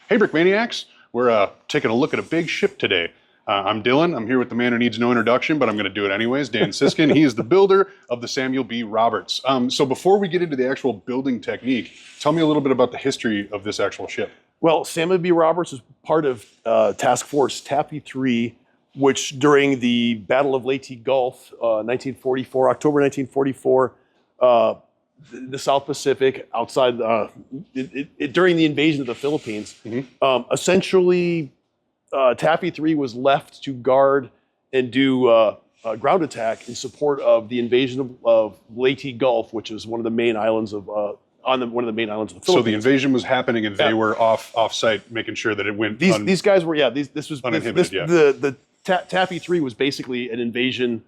Hey, Brickmaniacs! We're taking a look at a big ship today. I'm Dylan. I'm here with the man who needs no introduction, but I'm going to do it anyways, Dan Siskin. He is the builder of the Samuel B Roberts. So before we get into the actual building technique, tell me a little bit about the history of this actual ship. Well, Samuel B Roberts is part of Task Force Taffy 3, which during the Battle of Leyte Gulf, 1944, October 1944, the South Pacific, outside during the invasion of the Philippines, essentially Taffy 3 was left to guard and do a ground attack in support of the invasion of Leyte Gulf, which is one of the main islands of one of the main islands of the Philippines. So the invasion was happening, and they were off-site, making sure that it went. These guys were this was uninhibited. The Taffy 3 was basically an invasion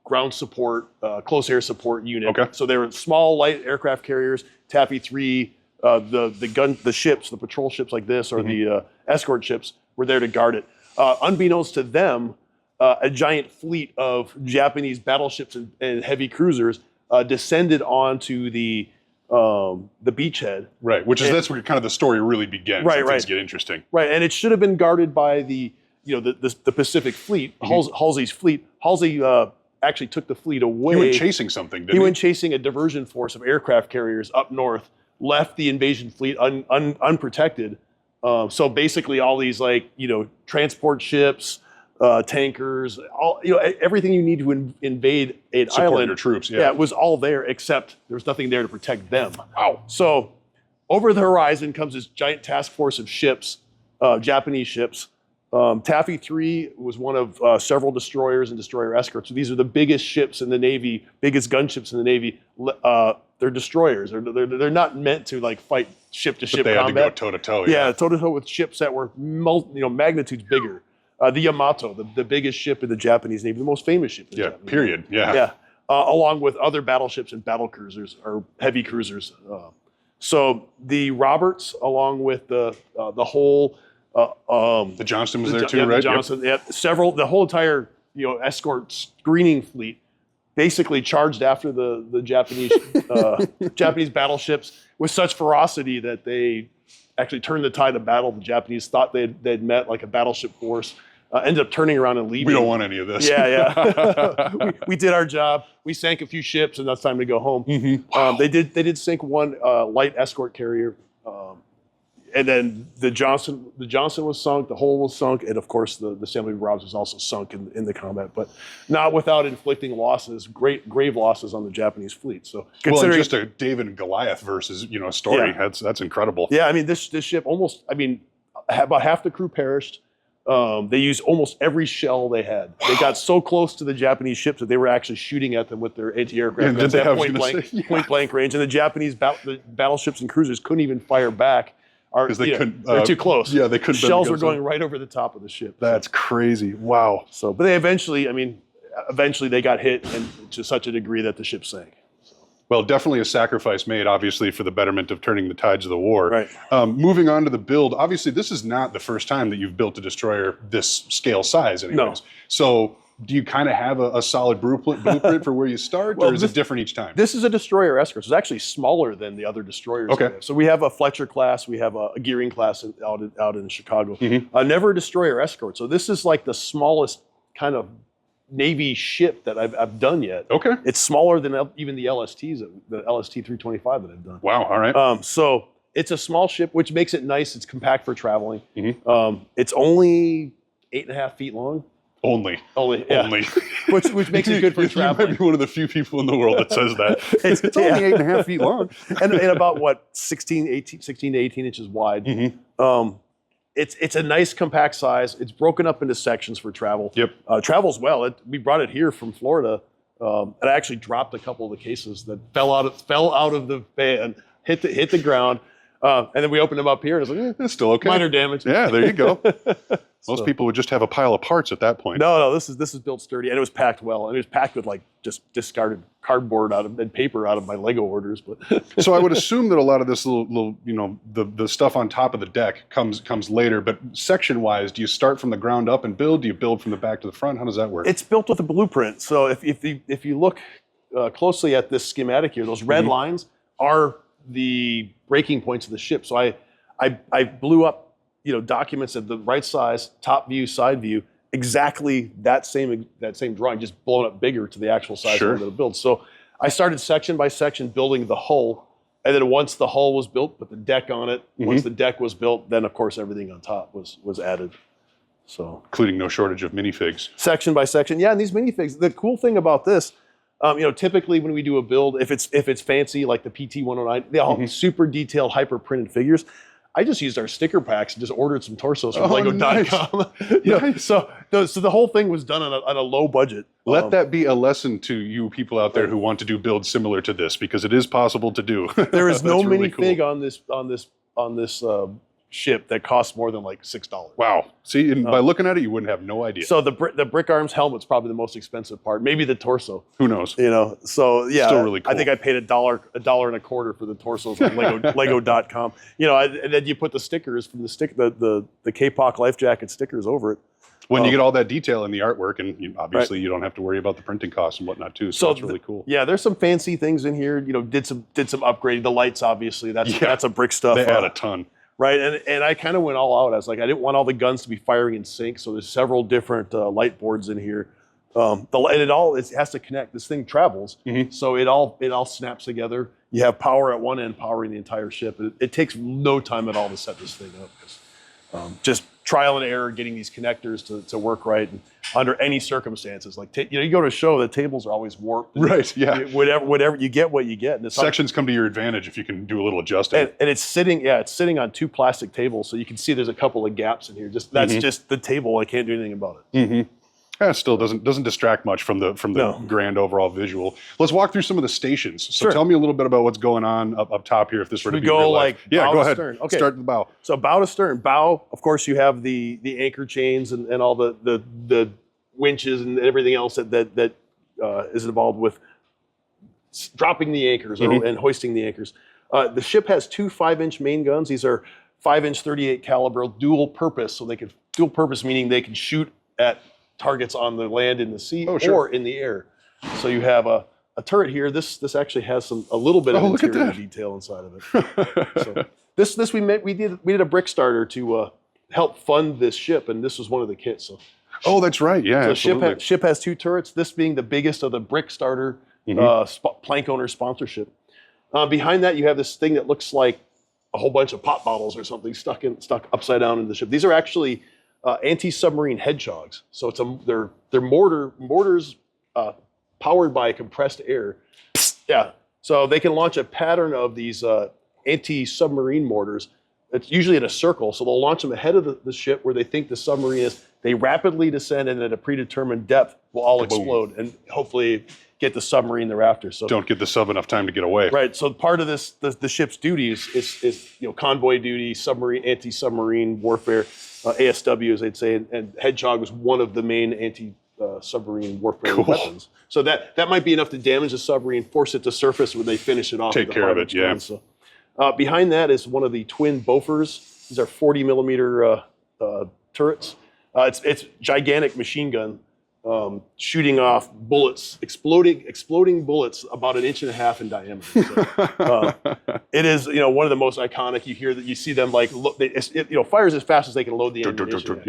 ground support, close air support unit. Okay. So they were small light aircraft carriers. Taffy 3, the ships, the patrol ships like this, or the escort ships were there to guard it. Unbeknownst to them, a giant fleet of Japanese battleships and heavy cruisers descended onto the beachhead. Right, that's where kind of the story really begins. Right. Things get interesting. Right, and it should have been guarded by the Pacific Fleet, Halsey's fleet. Halsey actually took the fleet away. He went chasing something, didn't he? He went chasing a diversion force of aircraft carriers up north, left the invasion fleet unprotected. So basically all these transport ships, tankers, everything you need to invade an Support island. your troops, Yeah, it was all there, except there was nothing there to protect them. Wow. So over the horizon comes this giant task force of ships, Japanese ships. Taffy 3 was one of several destroyers and destroyer escorts. So these are the biggest ships in the Navy, biggest gunships in the Navy. They're destroyers. They're not meant to fight ship-to-ship combat. But they had to go toe-to-toe. Yeah, toe-to-toe with ships that were magnitudes bigger. The Yamato, the biggest ship in the Japanese Navy, the most famous ship in the Japanese period. Navy. Yeah. Along with other battleships and battle cruisers, or heavy cruisers. So the Roberts, along with the whole... the Johnston was there too, right? The Johnston, the whole entire escort screening fleet basically charged after the Japanese Japanese battleships with such ferocity that they actually turned the tide of battle. The Japanese thought they'd met a battleship force, ended up turning around and leaving. We don't want any of this. Yeah. we did our job. We sank a few ships, and that's time to go home. Wow. They did sink one light escort carrier. And then the Johnson was sunk, the hull was sunk, and of course the Samuel B Roberts was also sunk in the combat, but not without inflicting losses, grave losses on the Japanese fleet. So considering just a David and Goliath versus story, that's incredible. Yeah, I mean this ship about half the crew perished. They used almost every shell they had. Wow. They got so close to the Japanese ships that they were actually shooting at them with their anti-aircraft guns at point blank range, and the Japanese battleships and cruisers couldn't even fire back. Because they couldn't. They're too close. Yeah, they couldn't. Shells were going right over the top of the ship. That's crazy. Wow. So, but they eventually they got hit, and to such a degree that the ship sank. So. Well, definitely a sacrifice made, obviously, for the betterment of turning the tides of the war. Right. Moving on to the build, obviously, this is not the first time that you've built a destroyer this scale size, anyways. No. So, do you kind of have a solid blueprint for where you start, or is it different each time? This is a destroyer escort. It's actually smaller than the other destroyers. Okay. So we have a Fletcher class, we have a Gearing class out in Chicago. Never a destroyer escort. So this is the smallest kind of Navy ship that I've done yet. Okay. It's smaller than even the LSTs, the LST 325 that I've done. Wow. All right. So it's a small ship, which makes it nice. It's compact for traveling. It's only 8.5 feet long. Only. Which makes it good for traveling. You might be one of the few people in the world that says that. It's only 8.5 feet long. and about 16 to 18 inches wide. It's a nice compact size. It's broken up into sections for travel. Yep. Travels well. We brought it here from Florida. And I actually dropped a couple of the cases that fell out of the van, hit the ground. And then we opened them up here, and it's it's still okay. Minor damage. Yeah, there you go. Most people would just have a pile of parts at that point. No, this is built sturdy, and it was packed well. And it was packed with just discarded cardboard and paper out of my Lego orders. But so I would assume that a lot of this little the stuff on top of the deck comes later. But section wise, do you start from the ground up and build? Do you build from the back to the front? How does that work? It's built with a blueprint. So if you look closely at this schematic here, those red lines are the breaking points of the ship. So I blew up, documents of the right size, top view, side view, exactly that same drawing, just blown up bigger to the actual size I wanted to build. So I started section by section building the hull, and then once the hull was built, put the deck on it. Once the deck was built, then of course everything on top was added. So including no shortage of minifigs. Section by section, yeah. And these minifigs, the cool thing about this, typically when we do a build, if it's fancy like the PT-109, they all super detailed, hyper printed figures. I just used our sticker packs and just ordered some torsos from Lego.com. Nice. So the whole thing was done on a low budget. Let that be a lesson to you people out there who want to do builds similar to this, because it is possible to do. There is no really minifig on this ship that costs more than like $6. Wow. See, and by looking at it, you wouldn't have no idea. So the Brick Arms helmet's probably the most expensive part. Maybe the torso. Who knows? So yeah, Still really cool. I think I paid $1.25 for the torsos on Lego.com. And then you put the stickers from the K-Pop life jacket stickers over it. When you get all that detail in the artwork, and obviously you don't have to worry about the printing costs and whatnot too. So that's really cool. Yeah, there's some fancy things in here. Did some upgrading. The lights, obviously, that's a brick stuff. They add a ton. Right, and I kind of went all out. I was like, I didn't want all the guns to be firing in sync, so there's several different light boards in here. It has to connect. This thing travels, so it all snaps together. You have power at one end powering the entire ship. It takes no time at all to set this thing up. Just trial and error getting these connectors to work right, and under any circumstances. Like you go to a show, the tables are always warped. Right. Yeah. Whatever you get, what you get. And sections come to your advantage if you can do a little adjusting. And it's sitting on two plastic tables, so you can see there's a couple of gaps in here. That's just the table. I can't do anything about it. Yeah, it still doesn't distract much from the grand overall visual. Let's walk through some of the stations. So tell me a little bit about what's going on up top here. If this were to be real life. Bow go to ahead. Stern. Okay. Start at the bow. So bow to stern. Bow, of course, you have the anchor chains and all the winches and everything else that is involved with dropping the anchors and hoisting the anchors. The ship has two 5-inch main guns. These are 5-inch 38 caliber, dual purpose. So dual purpose meaning they can shoot at targets on the land, in the sea, or in the air. So you have a turret here. This actually has a little bit of interior detail inside of it. So this we did a brick starter to help fund this ship, and this was one of the kits. So that's right. Yeah. So ship has two turrets. This being the biggest of the brick starter plank owner sponsorship. Behind that, you have this thing that looks like a whole bunch of pop bottles or something stuck upside down in the ship. These are actually anti-submarine hedgehogs. So they're mortars powered by compressed air. Yeah. So they can launch a pattern of these anti-submarine mortars. It's usually in a circle. So they'll launch them ahead of the ship where they think the submarine is. They rapidly descend, and at a predetermined depth will all explode and hopefully get the submarine thereafter. So don't give the sub enough time to get away. Right. So part of this, the ship's duties is convoy duty, anti-submarine warfare. ASW, as they'd say, and Hedgehog was one of the main anti-submarine warfare weapons. So that might be enough to damage the submarine, force it to surface when they finish it off. Take care of it, yeah. So, behind that is one of the twin Bofors. These are 40 millimeter turrets. It's gigantic machine gun shooting off bullets, exploding bullets about 1.5 inches in diameter. So, it is, one of the most iconic. You see them like fires as fast as they can load the ammunition.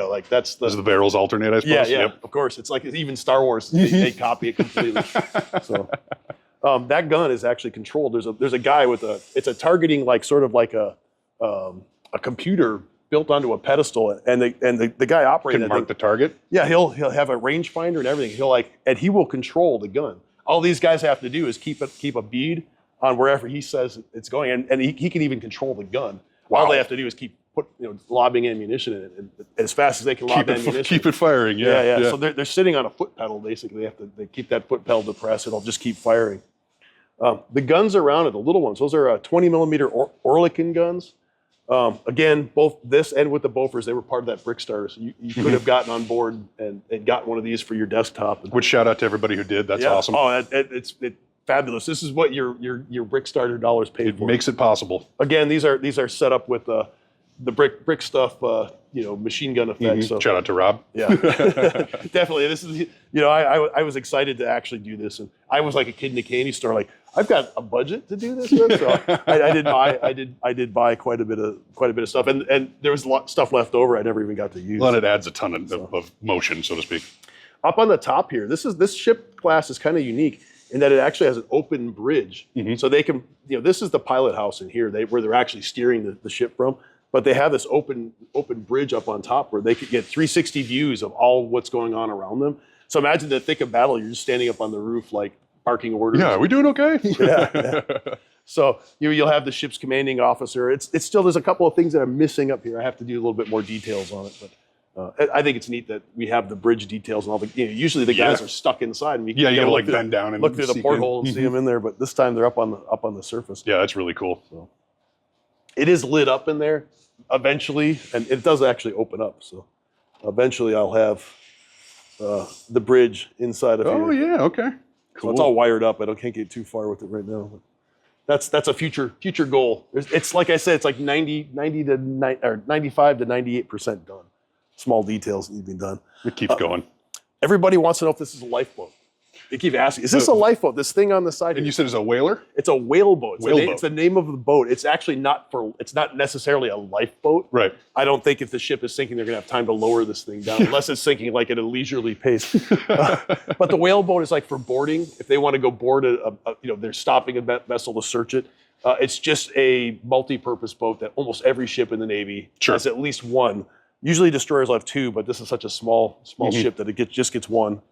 Like that's Does the barrels alternate? I suppose. Yeah. Of course, it's like even Star Wars they copy it completely. So that gun is actually controlled. There's a guy with it's a targeting like a computer built onto a pedestal, and the guy operating can mark the target. Yeah, he'll have a rangefinder and everything. And he will control the gun. All these guys have to do is keep a bead on wherever he says it's going, and he can even control the gun. Wow. All they have to do is keep lobbing ammunition in it, and as fast as they can lob ammunition. Keep it firing. Yeah. So they're sitting on a foot pedal basically. They keep that foot pedal depressed. It'll just keep firing. The guns around it, the little ones, those are 20 millimeter Oerlikon guns. Again, both this and with the Bofors, they were part of that brick starter. So you could have gotten on board and gotten one of these for your desktop. Which shout out to everybody who did. That's awesome. Oh, it's fabulous. This is what your brick starter dollars paid for. It makes it possible. Again, these are set up with the brick stuff, machine gun effect. So shout out to Rob. Yeah, definitely. This is I was excited to actually do this, and I was like a kid in a candy store, like, I've got a budget to do this with, so I did buy quite a bit of stuff, and there was a lot of stuff left over I never even got to use. Well, it adds a ton of motion, so to speak. Up on the top here, this ship class is kind of unique in that it actually has an open bridge, so they can, this is the pilot house in here, where they're actually steering the ship from. But they have this open bridge up on top where they could get 360 views of all what's going on around them. So imagine the thick of battle, you're just standing up on the roof like barking orders. Yeah, are we doing okay? Yeah. So you'll have the ship's commanding officer. It's still, there's a couple of things that I'm missing up here. I have to do a little bit more details on it, but I think it's neat that we have the bridge details and all the. Usually the guys are stuck inside. And you gotta like bend down and look through the porthole and see them in there. But this time they're up on the surface. Yeah, that's really cool. So it is lit up in there eventually, and it does actually open up. So eventually I'll have the bridge inside of here. Oh yeah, okay, cool. So it's all wired up. Can't get too far with it right now. But that's a future goal. It's like I said, it's like 95 to 98% done. Small details need to be done. It keeps going. Everybody wants to know if this is a lifeboat. They keep asking, is this a lifeboat? This thing on the side. And you said it's a whaler? It's a whale boat. Whaleboat. It's the name of the boat. It's actually it's not necessarily a lifeboat. Right. I don't think if the ship is sinking, they're going to have time to lower this thing down, unless it's sinking like at a leisurely pace. But the whaleboat is like for boarding. If they want to go board they're stopping a vessel to search it. It's just a multi-purpose boat that almost every ship in the Navy has at least one. Usually destroyers will have two, but this is such a small ship that it just gets one.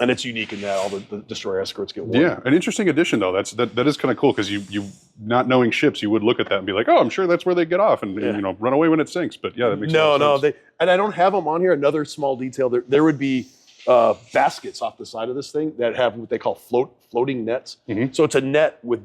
And it's unique in that all the destroyer escorts get one. Yeah, an interesting addition though. That is kind of cool because you not knowing ships, you would look at that and be like, oh, I'm sure that's where they get off and run away when it sinks. But yeah, that makes sense. And I don't have them on here. Another small detail: there would be baskets off the side of this thing that have what they call floating nets. So it's a net with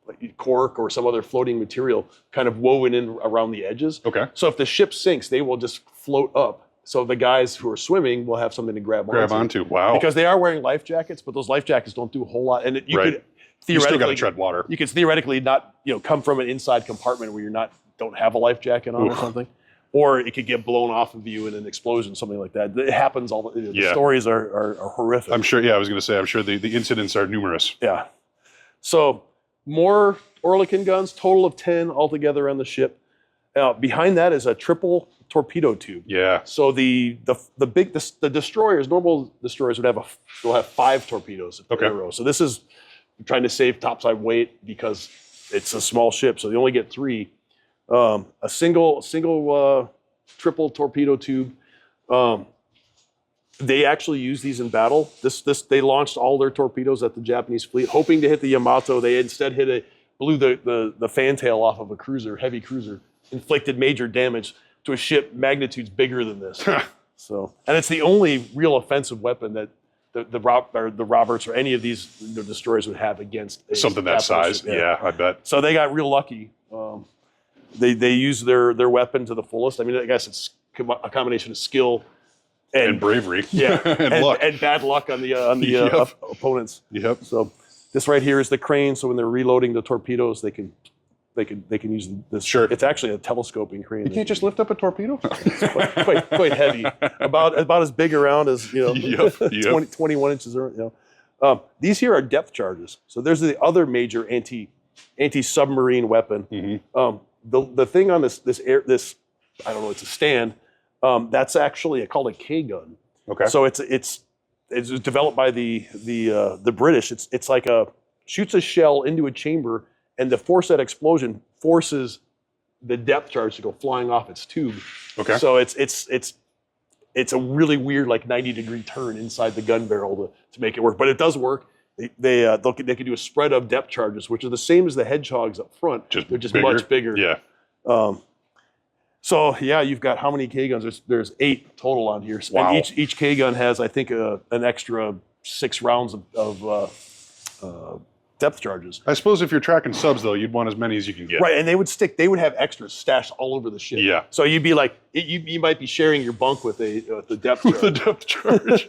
like cork or some other floating material kind of woven in around the edges. Okay. So if the ship sinks, they will just float up. So the guys who are swimming will have something to grab onto. Wow. Because they are wearing life jackets, but those life jackets don't do a whole lot. And you could theoretically, you still got to tread water. You could theoretically not, come from an inside compartment where don't have a life jacket on or something. Or it could get blown off of you in an explosion, something like that. It happens all the stories are horrific. I'm sure, I was going to say, I'm sure the incidents are numerous. Yeah. So more Oerlikon guns, total of 10 altogether on the ship. Behind that is a triple torpedo tube. Yeah. So the destroyers, normal destroyers will have 5 torpedoes in a row. So this is trying to save topside weight because it's a small ship, so they only get 3. A single triple torpedo tube. They actually use these in battle. They launched all their torpedoes at the Japanese fleet, hoping to hit the Yamato. They instead blew the fantail off of a cruiser, heavy cruiser, inflicted major damage to a ship magnitudes bigger than this. And it's the only real offensive weapon that the Roberts or any of these destroyers would have against something that size. Yeah, I bet. So they got real lucky. They use their weapon to the fullest. I mean, I guess it's a combination of skill and bravery. Yeah, and luck. And bad luck on the opponents. Yep. So this right here is the crane. So when they're reloading the torpedoes, they can use this. Sure. It's actually a telescoping crane. You can't just lift up a torpedo? It's quite heavy. About as big around as 21 inches. These here are depth charges. So there's the other major anti-submarine weapon. The thing on this I don't know, it's a stand. That's actually called a K gun. Okay. So it's developed by the British. It's like shoots a shell into a chamber, and the force that explosion forces the depth charge to go flying off its tube. Okay. So it's a really weird 90-degree turn inside the gun barrel to make it work, but it does work. They can do a spread of depth charges, which are the same as the Hedgehogs up front. They're just much bigger. Yeah. So yeah, you've got how many K guns? There's 8 total on here. Wow. And each K gun has, I think, an extra 6 rounds of depth charges. I suppose if you're tracking subs though, you'd want as many as you can get. Right, and they would have extras stashed all over the ship. Yeah. So you'd be like, you might be sharing your bunk with the depth charge. The depth charge.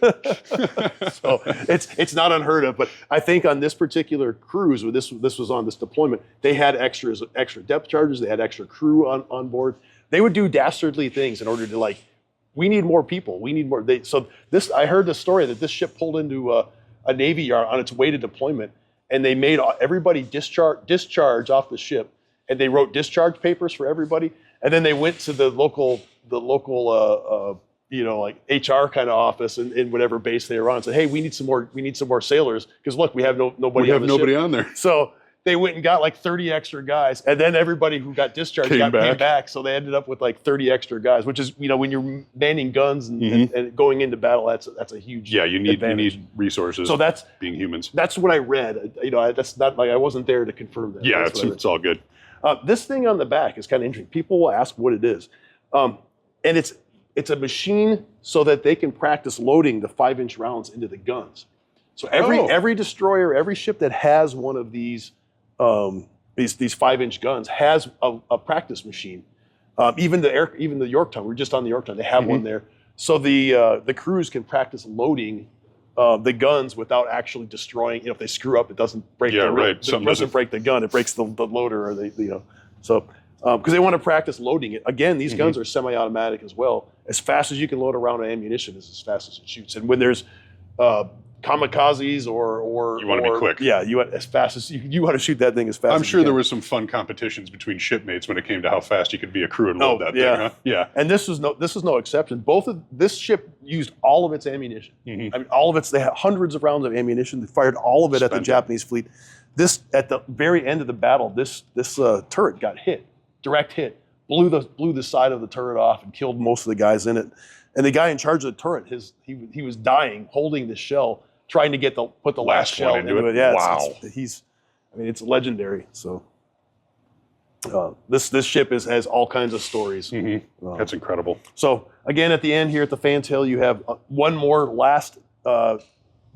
So it's not unheard of. But I think on this particular cruise, where this was on this deployment, they had extra depth charges. They had extra crew on board. They would do dastardly things in order to we need more people. We need more. I heard the story that this ship pulled into a Navy yard on its way to deployment, and they made everybody discharge off the ship, and they wrote discharge papers for everybody, and then they went to the local like HR kind of office in whatever base they were on and said, hey, we need some more sailors, because look, we have nobody on there. So they went and got like 30 extra guys, and then everybody who got discharged came back. So they ended up with like 30 extra guys, which is, when you're manning guns and going into battle, that's a huge you need resources. So that's being humans. That's what I read. That's not like I wasn't there to confirm that. Yeah, it's all good. This thing on the back is kind of interesting. People will ask what it is, and it's a machine so that they can practice loading the 5-inch rounds into the guns. So every destroyer, every ship that has one of these 5-inch guns has a practice machine. Even the Yorktown, we're just on the Yorktown, they have one there. So the crews can practice loading the guns without actually destroying. If they screw up, it doesn't break. It doesn't break the gun. It breaks the loader, or So because they want to practice loading it. Again, these guns are semi-automatic as well. As fast as you can load a round of ammunition is as fast as it shoots. And when there's kamikazes or you want to be quick. Yeah, you want as fast as you want to shoot that thing as fast. I'm sure there was some fun competitions between shipmates when it came to how fast you could be a crew and load that thing. Huh? Yeah. And this is no exception. This ship used all of its ammunition. I mean, all of its. They had hundreds of rounds of ammunition. They fired all of it at the Japanese fleet. This at the very end of the battle, this turret got hit, direct hit, blew the side of the turret off and killed most of the guys in it. And the guy in charge of the turret, he was dying, holding the shell, trying to put the last shell into it. Yeah, wow. It's legendary. So this ship has all kinds of stories. That's incredible. So again, at the end here at the fantail, you have one more last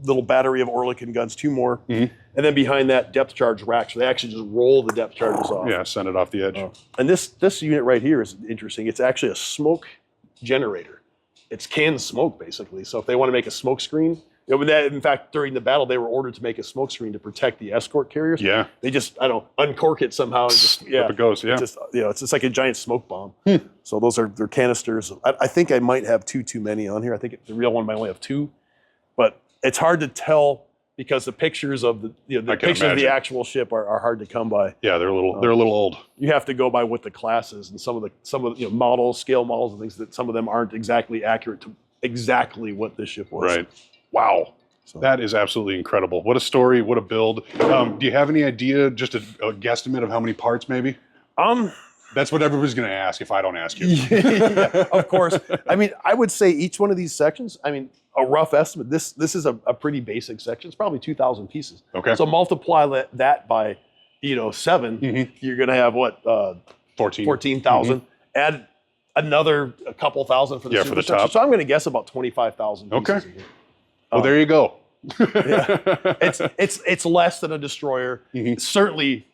little battery of Oerlikon guns, 2 more, and then behind that, depth charge racks. So they actually just roll the depth charges off. Yeah, send it off the edge. And this unit right here is interesting. It's actually a smoke generator. It's canned smoke, basically. So if they want to make a smoke screen, in fact, during the battle, they were ordered to make a smoke screen to protect the escort carriers. Yeah. They just, uncork it somehow. And just, up it goes, yeah. It's just like a giant smoke bomb. So those are their canisters. I think I might have too many on here. I think the real one might only have 2. But it's hard to tell because the pictures of the actual ship are hard to come by. Yeah, they're a little old. You have to go by what the class is, and some of the models, scale models, and things that some of them aren't exactly accurate to exactly what this ship was. Right. Wow. So. That is absolutely incredible. What a story. What a build. Do you have any idea, just a guesstimate of how many parts, maybe? That's what everybody's going to ask if I don't ask you. Yeah, of course. I mean, I would say each one of these sections, a rough estimate, this is a pretty basic section. It's probably 2,000 pieces. Okay. So multiply that by, 7, you're going to have what? 14,000. Add another a couple thousand for the super for the section. top. So I'm going to guess about 25,000 pieces. Okay. Well, there you go. Yeah. It's less than a destroyer. Certainly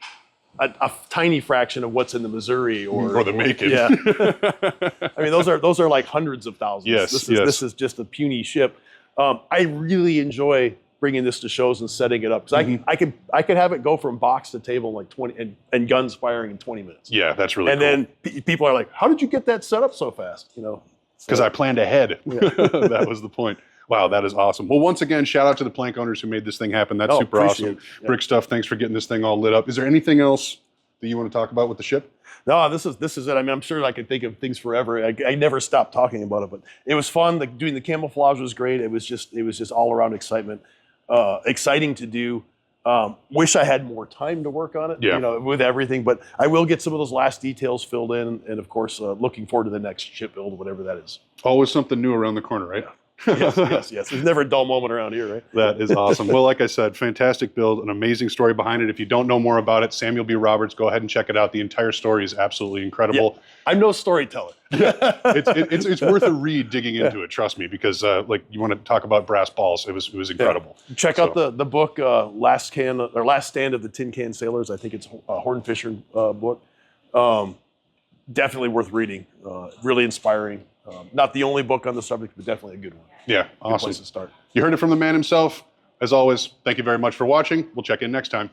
a tiny fraction of what's in the Missouri or the Macon. Yeah. Those are like hundreds of thousands. Yes, this is just a puny ship. I really enjoy bringing this to shows and setting it up because I could have it go from box to table in like 20 and guns firing in 20 minutes. Yeah, that's really cool. And then people are like, "How did you get that set up so fast?" Because I planned ahead. Yeah. That was the point. Wow, that is awesome. Well, once again, shout out to the plank owners who made this thing happen. That's super awesome. Yeah. Brick Stuff, thanks for getting this thing all lit up. Is there anything else that you want to talk about with the ship? No, this is it. I'm sure I could think of things forever. I never stopped talking about it, but it was fun. Doing the camouflage was great. It was just all around excitement. Exciting to do. Wish I had more time to work on it, with everything, but I will get some of those last details filled in. And of course, looking forward to the next ship build, whatever that is. Always something new around the corner, right? Yes. There's never a dull moment around here, right? That is awesome. Well, like I said, fantastic build, an amazing story behind it. If you don't know more about it, Samuel B. Roberts, go ahead and check it out. The entire story is absolutely incredible. Yeah. I'm no storyteller. It's worth a read digging into it, trust me, because you want to talk about brass balls. It was incredible. Yeah. Check out the book, Last Stand of the Tin Can Sailors. I think it's a Hornfisher book. Definitely worth reading. Really inspiring. Not the only book on the subject, but definitely a good one. Yeah, awesome. Good place to start. You heard it from the man himself. As always, thank you very much for watching. We'll check in next time.